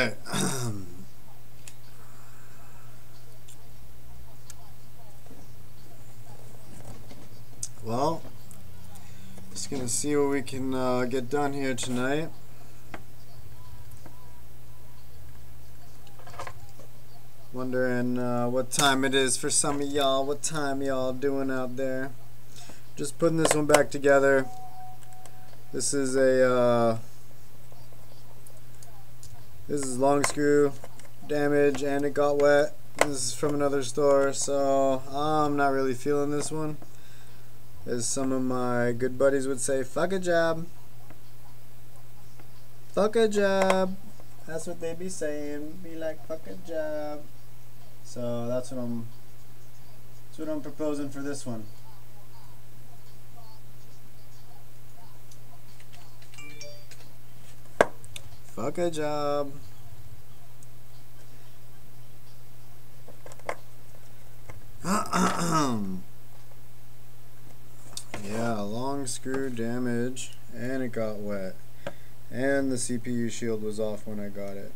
Alright. Well, just gonna see what we can get done here tonight. Wondering what time it is for some of y'all. What time y'all doing out there? Just putting this one back together. This is a this is long screw damage and it got wet. This is from another store, so I'm not really feeling this one. As some of my good buddies would say, fuck a job. Fuck a job. That's what they be saying. Be like, fuck a job. So that's what I'm proposing for this one. Fuck a job. Yeah, long screw damage, and it got wet, and the CPU shield was off when I got it.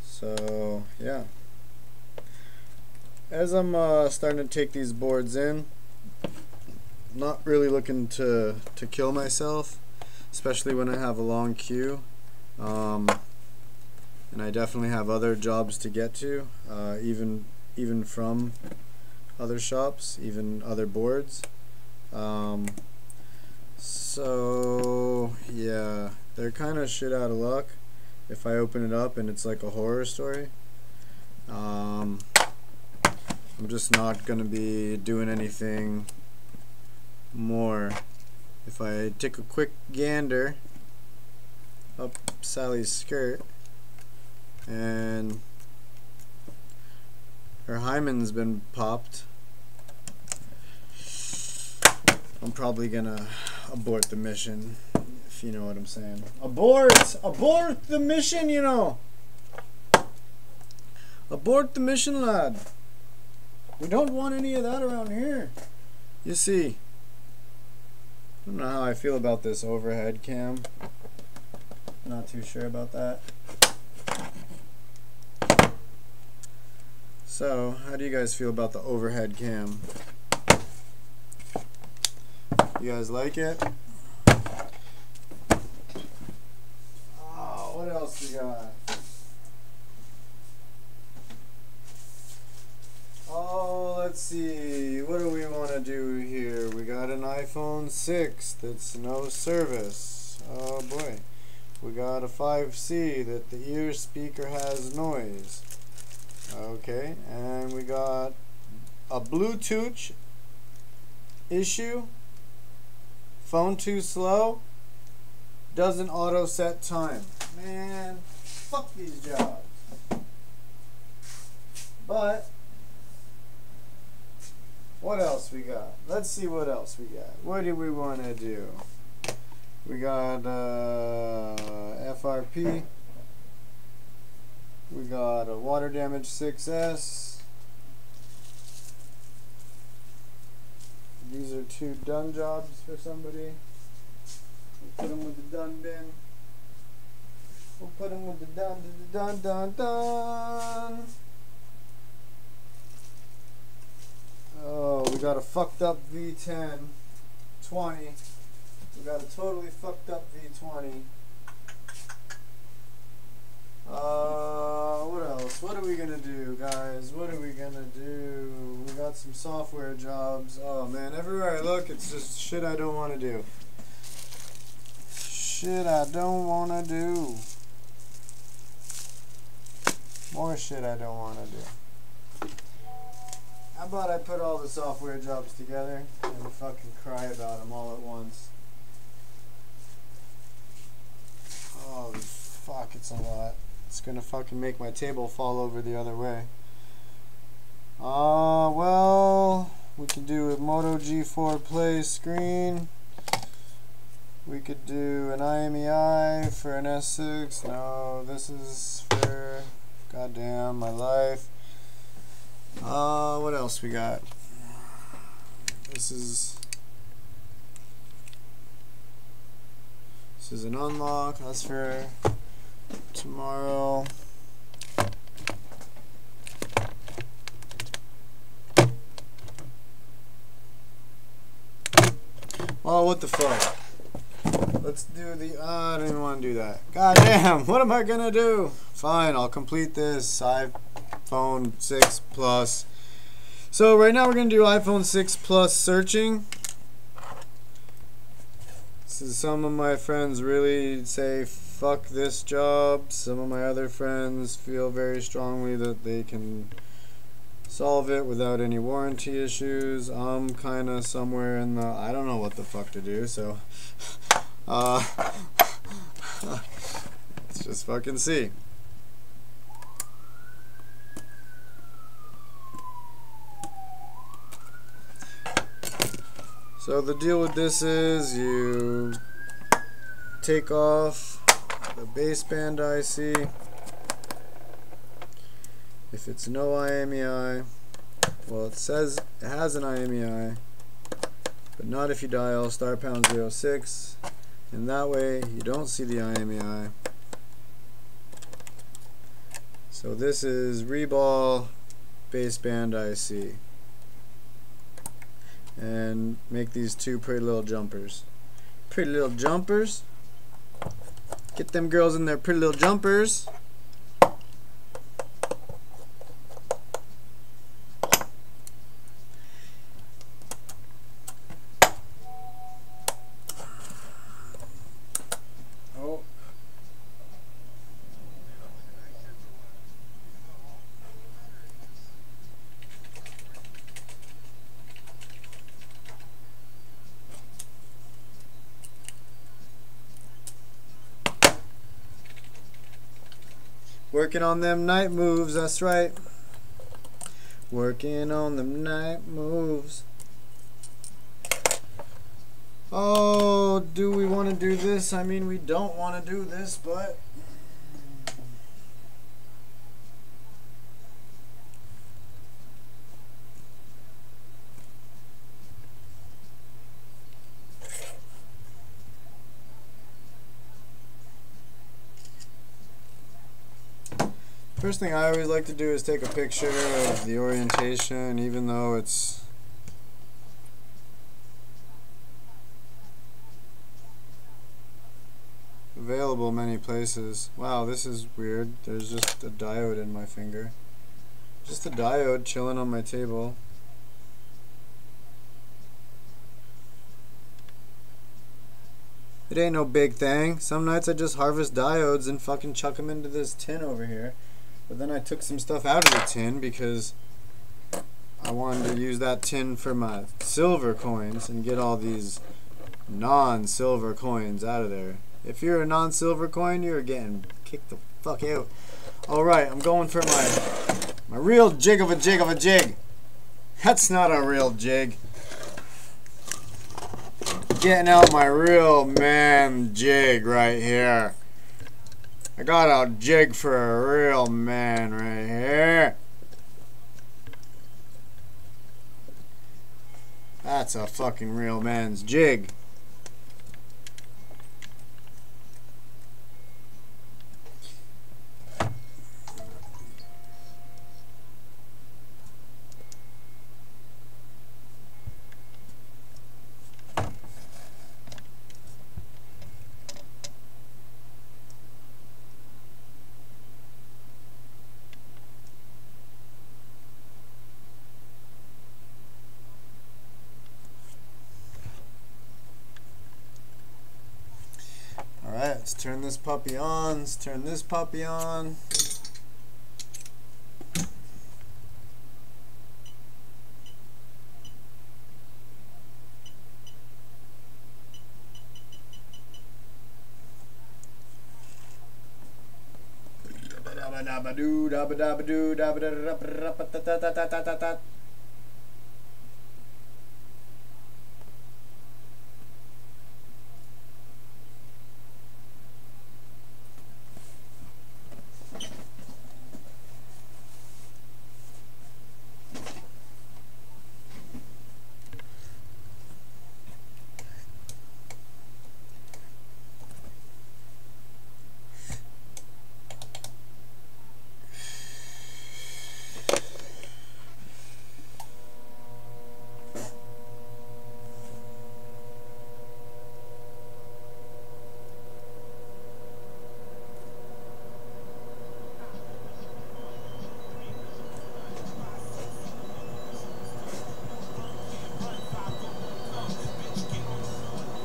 So yeah, as I'm starting to take these boards in, not really looking to kill myself, especially when I have a long queue, and I definitely have other jobs to get to, even from other shops, even other boards. So yeah, they're kind of shit out of luck if I open it up and it's like a horror story. I'm just not gonna be doing anything more. If I take a quick gander up Sally's skirt, and her hymen's been popped, I'm probably gonna abort the mission, if you know what I'm saying. Abort! Abort the mission, you know! Abort the mission, lad! We don't want any of that around here. You see, I don't know how I feel about this overhead cam. Not too sure about that. So, how do you guys feel about the overhead cam? You guys like it? Oh, what else we got? Oh, let's see. What do we want to do here? We got an iPhone 6 that's no service. Oh boy. We got a 5C that the ear speaker has noise. Okay, and we got a Bluetooth issue. Phone too slow. Doesn't auto set time. Man, fuck these jobs. But what else we got? Let's see what else we got. What do we want to do? We got FRP. We got a water damage 6S. These are 2 done jobs for somebody. We'll put them with the done bin. We'll put them with the done. Oh, we got a fucked up V10 20. We got a totally fucked up V20. What else? What are we gonna do, guys? What are we gonna do? We got some software jobs. Oh man, everywhere I look, it's just shit I don't want to do. Shit I don't want to do. More shit I don't want to do. How about I put all the software jobs together and fucking cry about them all at once? Oh fuck, it's a lot. It's gonna fucking make my table fall over the other way. Well, we could do a Moto G4 Play screen. We could do an IMEI for an S6. No, this is for goddamn my life. What else we got? This is an unlock. That's for tomorrow. Oh, what the fuck? Let's do the, I don't even want to do that. God damn, what am I gonna do? Fine, I'll complete this iPhone 6 Plus. So right now we're gonna do iPhone 6 Plus searching. So some of my friends really say fuck this job. Some of my other friends feel very strongly that they can solve it without any warranty issues. I'm kind of somewhere in the, I don't know what the fuck to do, so let's just fucking see. So the deal with this is you take off the baseband IC. If it's no IMEI, well, it says it has an IMEI, but not if you dial *#06, and that way you don't see the IMEI. So this is Reball baseband IC, and make these two pretty little jumpers. Pretty little jumpers. Get them girls in their pretty little jumpers. Working on them night moves, that's right. Working on them night moves. Oh, do we want to do this? I mean, we don't want to do this, but first thing I always like to do is take a picture of the orientation, even though it's available many places. Wow, this is weird. There's just a diode in my finger. Just a diode chilling on my table. It ain't no big thing. Some nights I just harvest diodes and fucking chuck them into this tin over here. But then I took some stuff out of the tin because I wanted to use that tin for my silver coins and get all these non-silver coins out of there. If you're a non-silver coin, you're getting kicked the fuck out. Alright, I'm going for my real jig of a jig of a jig. That's not a real jig. Getting out my real man jig right here. I got a jig for a real man right here. That's a fucking real man's jig. Alright, let's turn this puppy on. Let's turn this puppy on.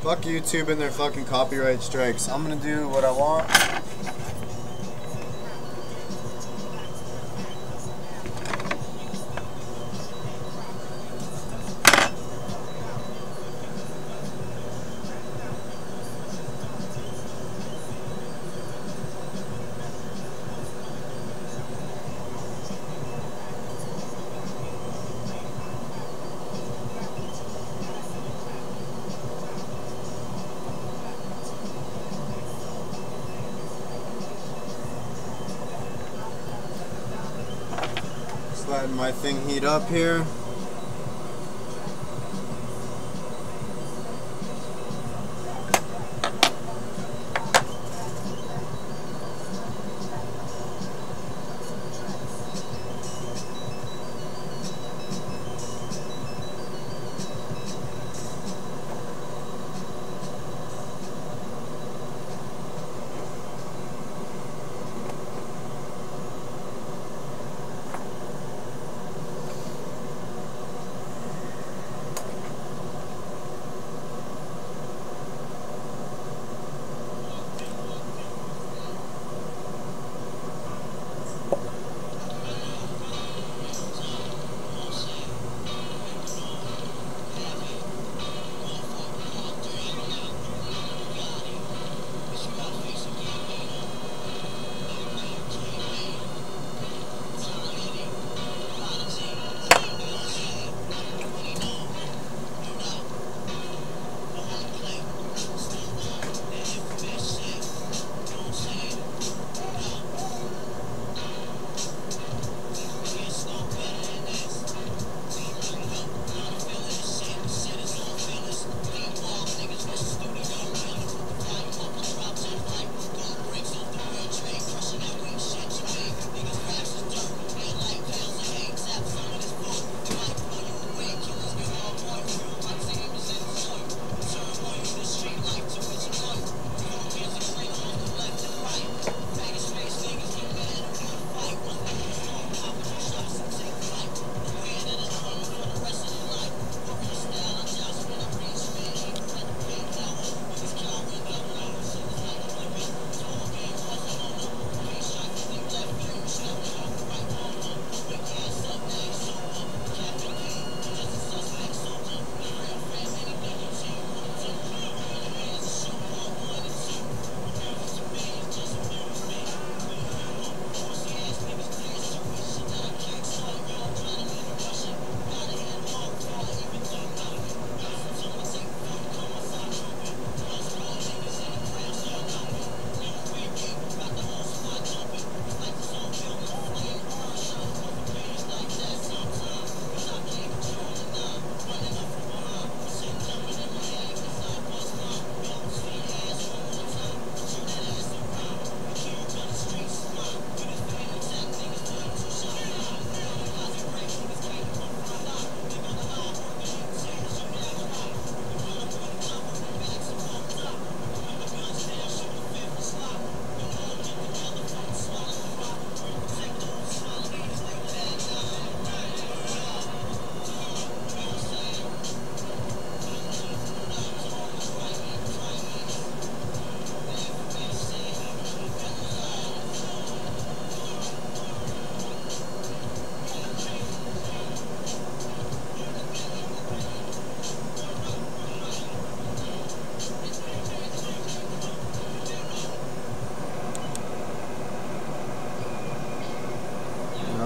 Fuck YouTube and their fucking copyright strikes. I'm gonna do what I want. Letting my thing heat up here.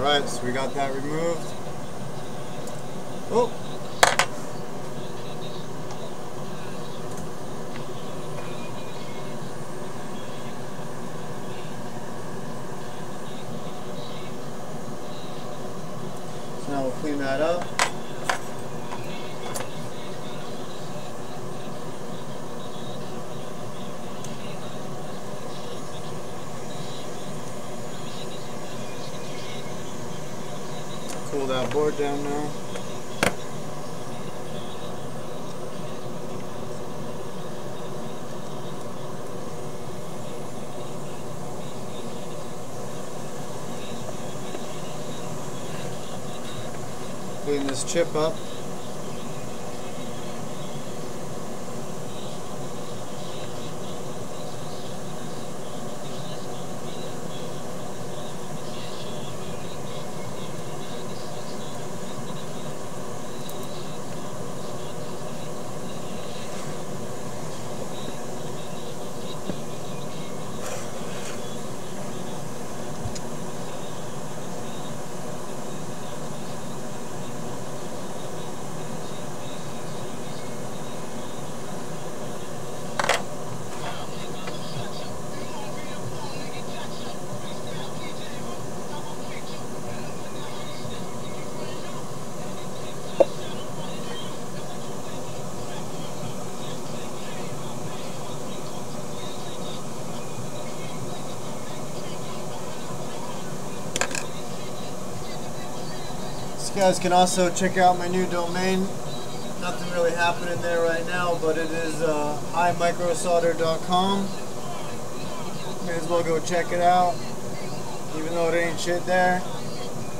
Alright, so we got that removed. Oh! So now we'll clean that up. Cool that board down now. Clean this chip up. You guys can also check out my new domain. Nothing really happening there right now, but it is imicrosolder.com. May as well go check it out, even though it ain't shit there.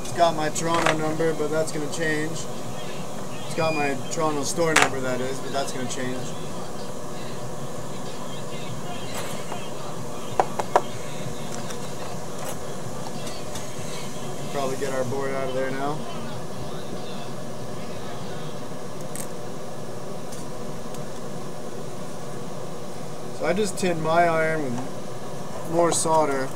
It's got my Toronto number, but that's gonna change. It's got my Toronto store number, that is, but that's gonna change. Probably get our board out of there now. So I just tinned my iron with more solder.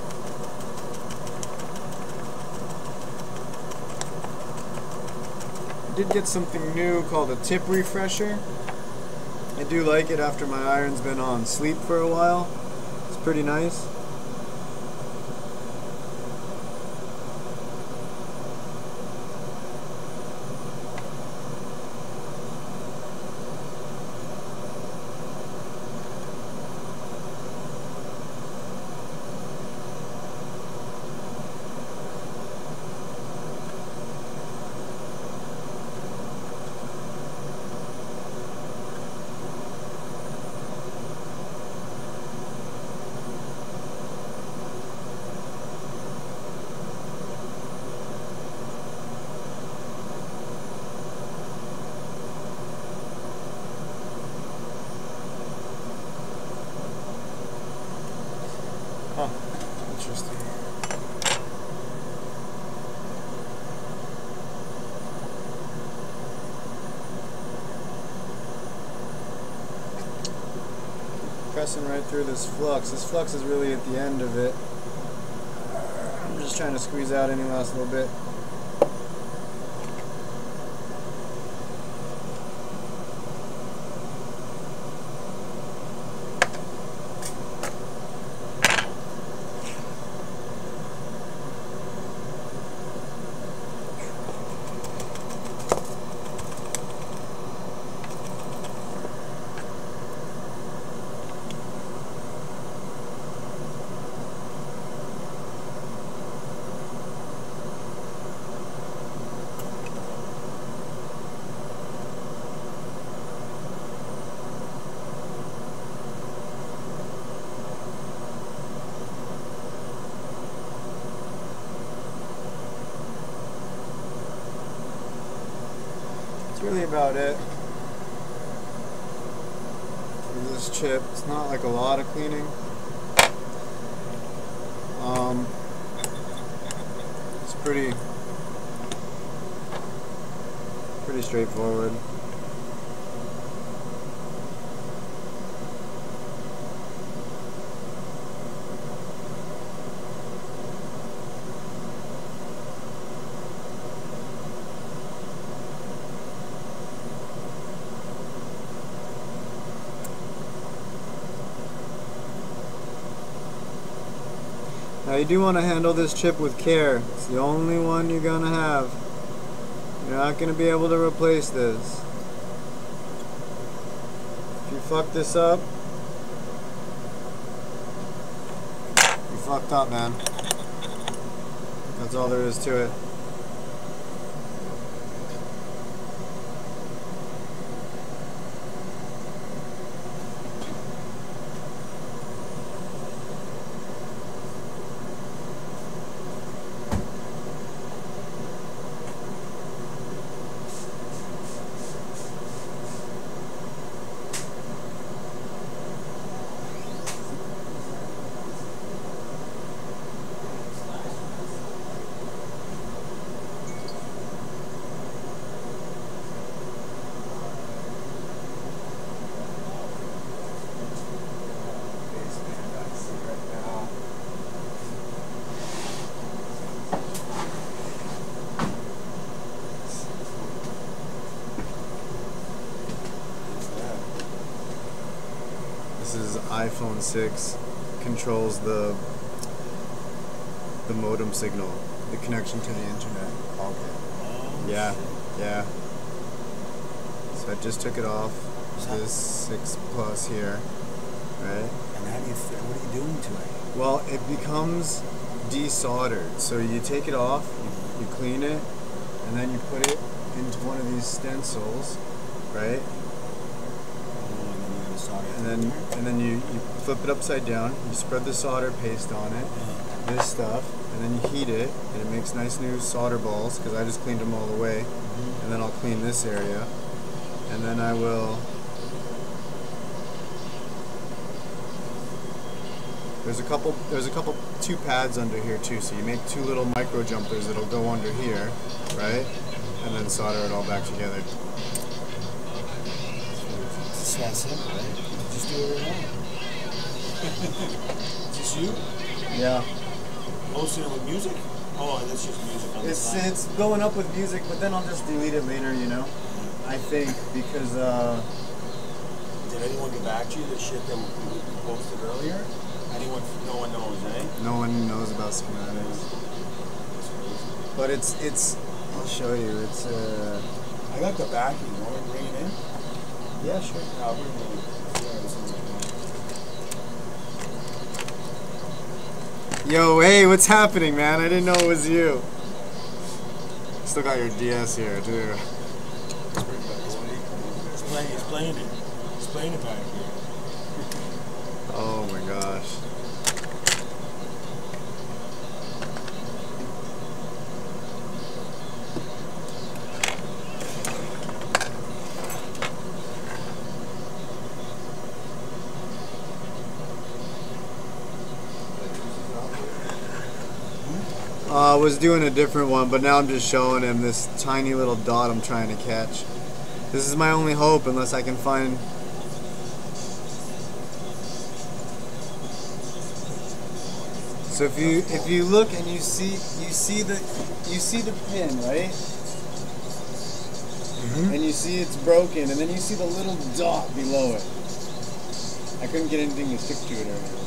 I did get something new called a tip refresher. I do like it after my iron's been on sleep for a while. It's pretty nice. Huh, interesting. Pressing right through this flux. This flux is really at the end of it. I'm just trying to squeeze out any last little bit. That's really about it for this chip. It's not like a lot of cleaning. It's pretty straightforward. Now you do want to handle this chip with care. It's the only one you're going to have. You're not going to be able to replace this. If you fuck this up, you fucked up, man. That's all there is to it. This is iPhone 6, controls the modem signal, the connection to the internet. Okay. Yeah, yeah. So I just took it off. This 6 Plus here, right? And how do you? What are you doing to it? Well, it becomes desoldered. So you take it off, you clean it, and then you put it into one of these stencils, right? And then you flip it upside down. You spread the solder paste on it, this stuff, and then you heat it, and it makes nice new solder balls. Because I just cleaned them all the way, and then I'll clean this area, and then I will. There's a couple, two pads under here too, so you make two little micro jumpers that'll go under here, right? And then solder it all back together. It's that simple, right? Just do it right now. Is this you? Yeah. Hosting it with music? Oh, that's just music on the side. It's going up with music, but then I'll just delete it later, you know? I think, because, Did anyone get back to you, the shit that we posted earlier? No one knows, eh? No one knows about schematics. But it's I'll show you. It's I got the backing. You want me to bring it in? yeah, sure. I'll bring it in. Yo, hey, what's happening, man? I didn't know it was you. Still got your DS here, too. He's playing it. He's playing it back here. Oh my gosh. I was doing a different one, but now I'm just showing him this tiny little dot I'm trying to catch. This is my only hope, unless I can find. So if you look and you see the pin, right? And you see it's broken, and then you see the little dot below it. I couldn't get anything to stick to it or anything.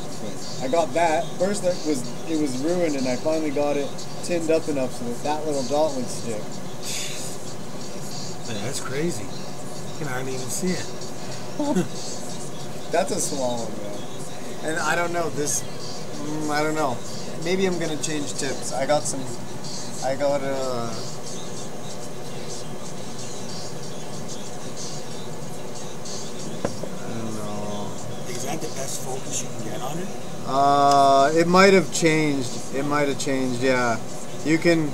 I got that. First it was ruined, and I finally got it tinned up enough so that little dot would stick. Man, that's crazy. You can hardly even see it. That's a small one, man. And I don't know, I don't know. Maybe I'm gonna change tips. I got I don't know. Is that the best focus you can get on it? It might have changed. Yeah. You can.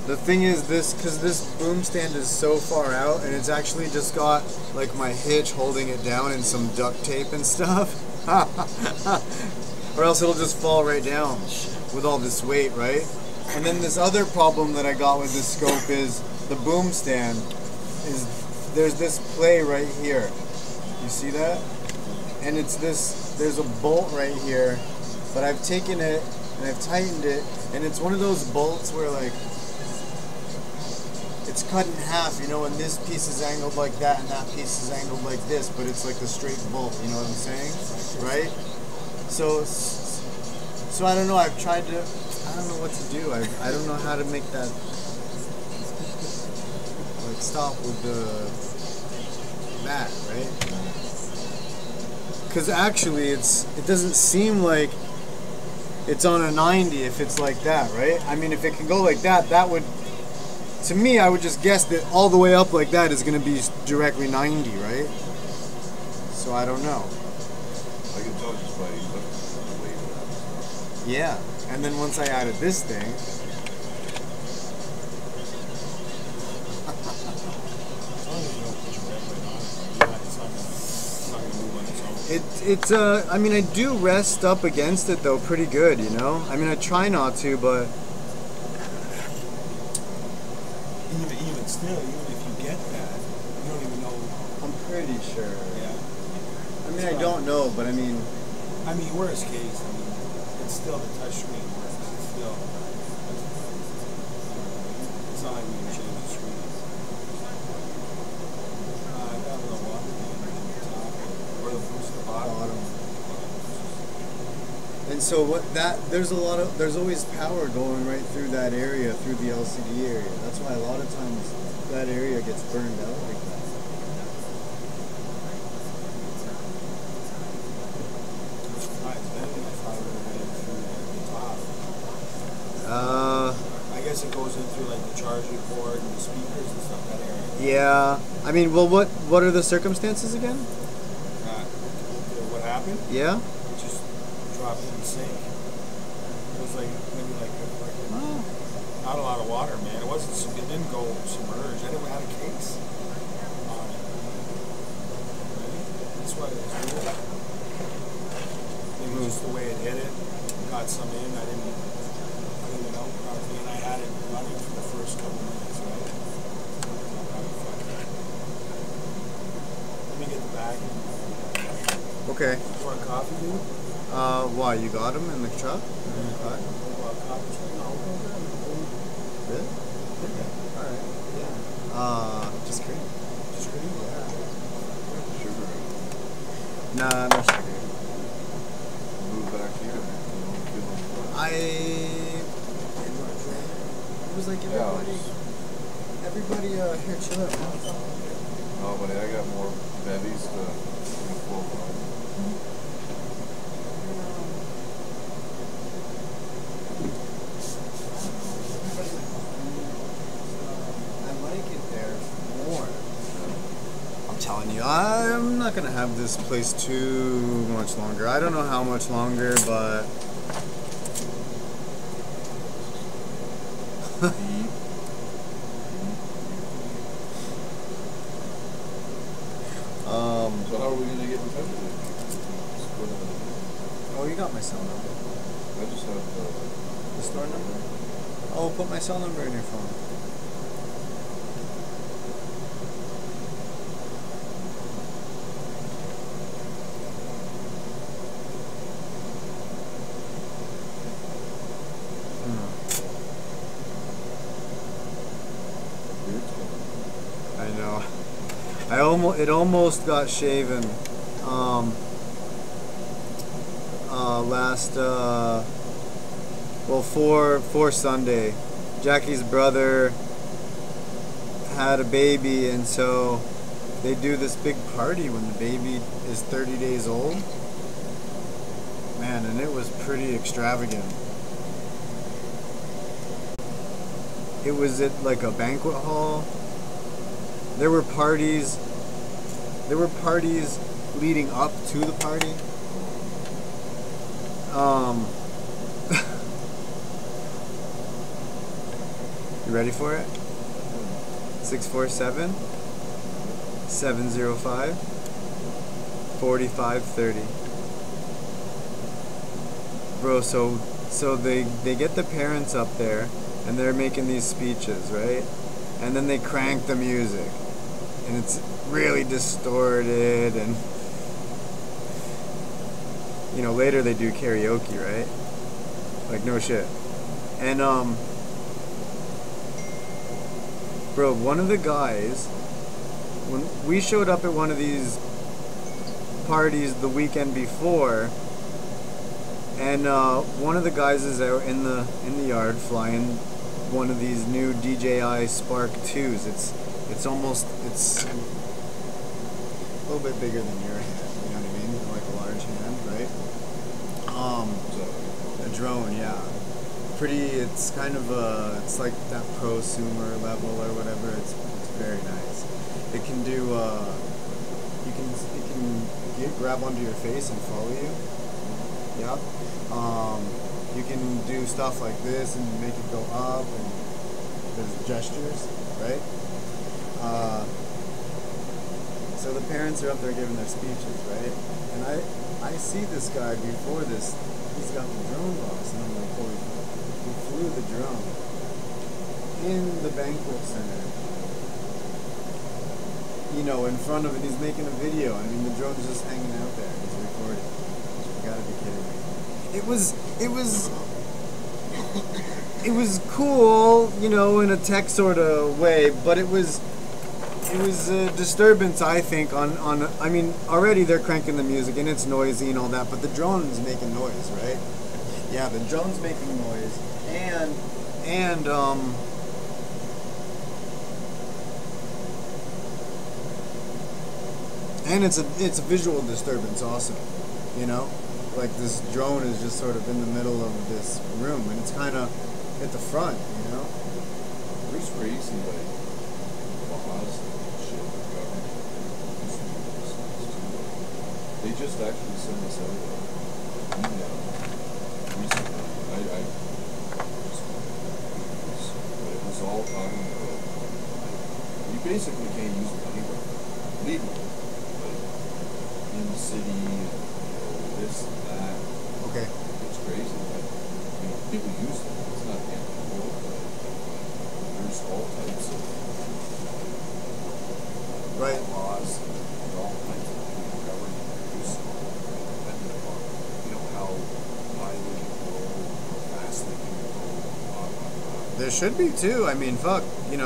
The thing is because this boom stand is so far out, and it's actually just got like my hitch holding it down and some duct tape and stuff. Or else it'll just fall right down with all this weight, right? And then this other problem that I got with this scope is the boom stand there's this play right here. You see that? And there's a bolt right here, but I've taken it and I've tightened it, and it's one of those bolts where like it's cut in half, you know, and this piece is angled like that and that piece is angled like this, but it's like a straight bolt, you know what I'm saying? Right? So I don't know, I don't know what to do. I don't know how to make that like stop with that, right? Because actually it doesn't seem like it's on a 90 if it's like that, right? I mean, if it can go like that, that would, to me, I would just guess that all the way up like that is going to be directly 90, right? So I don't know. I can tell just by the weight of that. Yeah, and then once I added this thing, I mean, I do rest up against it though pretty good, you know? I mean, I try not to, but even still, even if you get that, you don't even know. I'm pretty sure. Yeah. I mean, I don't know, but I mean, worst case, it's still the touch screen works. It's still. It's not like we can change the screen. I got a little water on the top. Or the bottom. And so there's always power going right through that area, through the LCD area. That's why a lot of times that area gets burned out like that. I guess through like the charging cord and the speakers and stuff that area. Yeah. I mean, well, what are the circumstances again? What happened? Yeah. It just dropped in the sink. It was like maybe like a freaking, not a lot of water, man. It wasn't. It didn't go submerged. I didn't have a case on it. Right? That's why it was weird. Maybe just the way it hit it. Got some in. I didn't clean it out properly, and I had it running for the first couple minutes, right? Let me get the bag. Okay. You want a coffee, dude? Why, you got them in the truck? In the car? Really? Okay. Alright. Yeah. Just cream. Just cream? Yeah. Sugar. Nah, no sugar. Move back here. It was like Yeah, everybody, here, chill out. no, buddy, I got more bevies to pull from. I like it there more. I'm telling you, I'm not gonna have this place too much longer. I don't know how much longer, but So how are we gonna get in touch with you? oh, you got my cell number. I just have The store number? Oh, put my cell number in your phone. I know. It almost got shaven. Last for Sunday, Jackie's brother had a baby, and so they do this big party when the baby is 30 days old. Man, and it was pretty extravagant. It was at like a banquet hall. There were parties leading up to the party. You ready for it? 647-705-4530. Bro, so they get the parents up there and they're making these speeches, right? And then they crank the music and it's really distorted, and you know, later they do karaoke, right? Like, no shit. And bro, one of the guys, when we showed up at one of these parties the weekend before, and one of the guys is out in the yard flying one of these new DJI Spark 2s. It's a little bit bigger than your hand, you know what I mean? Like a large hand, right? A drone, yeah. It's kind of it's like that prosumer level or whatever. It's very nice. It can do, it can grab onto your face and follow you. Yeah. You can do stuff like this and make it go up, and there's gestures, right? So the parents are up there giving their speeches, right? And I see this guy before this. He's got the drone box, and I'm like, holy fuck. He flew the drone in the banquet center. You know, in front of it, he's making a video. I mean, the drone's just hanging out there. He's recording. You gotta be kidding me. It was cool, you know, in a tech sort of way, but it was a disturbance, I think, I mean, already they're cranking the music and it's noisy and all that, but the drone's making noise, right? Yeah, the drone's making noise, and it's a visual disturbance also, you know? Like, this drone is just sort of in the middle of this room, and it's kind of at the front, you know? was crazy, like, laws and shit, the government used to do those things too. They just actually sent us out an email recently. I just, but it was all talking about, like, you basically can't use them anywhere legally, like, in the city, and, this and that. Okay. It's crazy, like, people use them. It's not the end of the world, but there's all types of Right. laws and all kinds of government use depending upon, how high they can go, how fast they can go, blah, blah, blah. There should be too. I mean, fuck. Can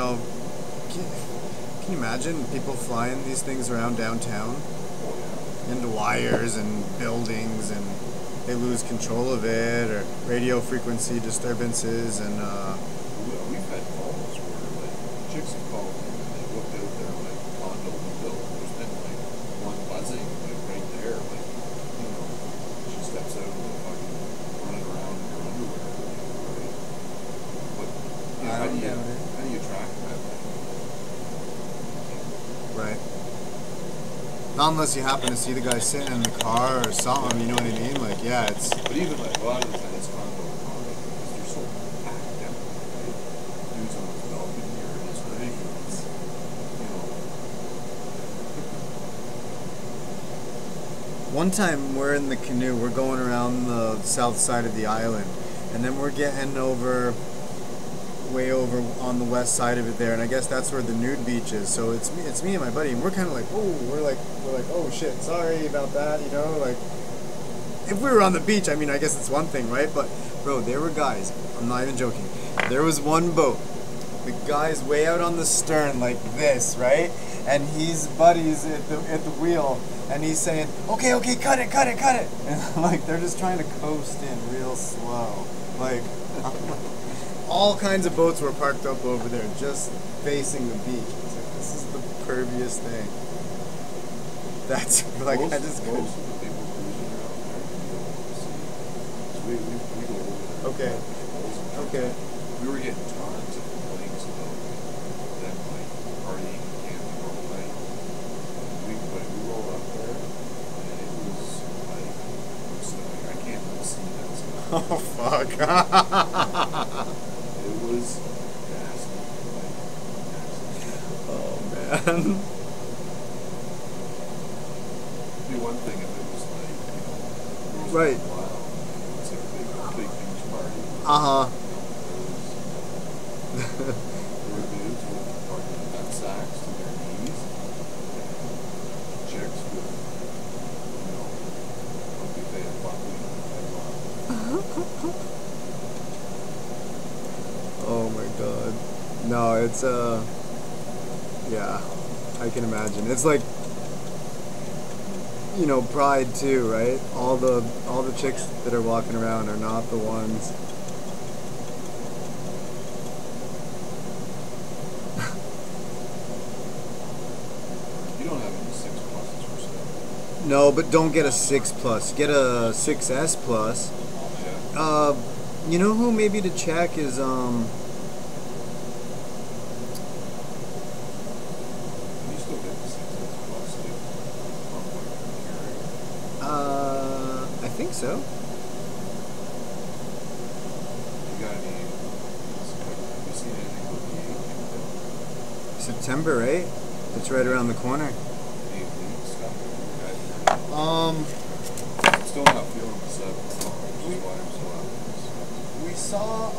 you imagine people flying these things around downtown Oh, yeah. into wires and buildings, and they lose control of it, or radio frequency disturbances, and We've had calls where, like, chicks have called in and they looked out their, like, condo window and there's been, like, one buzzing, like, right there, like, she steps out and fucking running around in her underwear, right? But, how do you track that? right. Not unless you happen to see the guy sitting in the car or something, you know what I mean? Like, yeah, it's... But even, like, a lot of the time it's condo to condo because they're so packed down, right? Dudes on the balcony here, it's ridiculous, One time we're in the canoe, we're going around the south side of the island, and then we're getting way over on the west side of it there, and I guess that's where the nude beach is. So it's me and my buddy, and we're kind of like, oh, we're like, oh shit, sorry about that, like, if we were on the beach, I mean, I guess it's one thing, right? But bro, there were guys, I'm not even joking, there was one boat, the guy's way out on the stern like this, right? And his buddy's at the wheel, and he's saying, okay, cut it, and like, they're just trying to coast in real slow, like, all kinds of boats were parked up over there, just facing the beach. It's like, this is the perviest thing. That's like, I just couldn't. Most of the people cruising around there, you don't want to see. We go over there. Okay. Okay. We were getting tons of complaints about them, like, partying and camping all night. We rolled up there, and it was like, I can't even see that stuff. Oh, fuck. It was nasty, like, nasty. Oh, man. It'd be one thing if it was like, girls Right. going wild. It's like a big beach party. Uh-huh. There were dudes with fucking nut sacks to their knees. And chicks with, what do they have, buckley headlock. Oh, my God. No, it's, yeah, I can imagine. It's like, pride too, right? All the chicks that are walking around are not the ones. You don't have any 6 pluses for sale. No, but don't get a 6+. Get a 6S plus. Yeah. You know who maybe to check is You still get the 6S plus too. From what I'm hearing. I think so. You got any, have you seen anything with the 8 September, right? It's right around the corner. any league stuff? You guys, I'm still not feeling the 7, which is why I'm so optimistic. We saw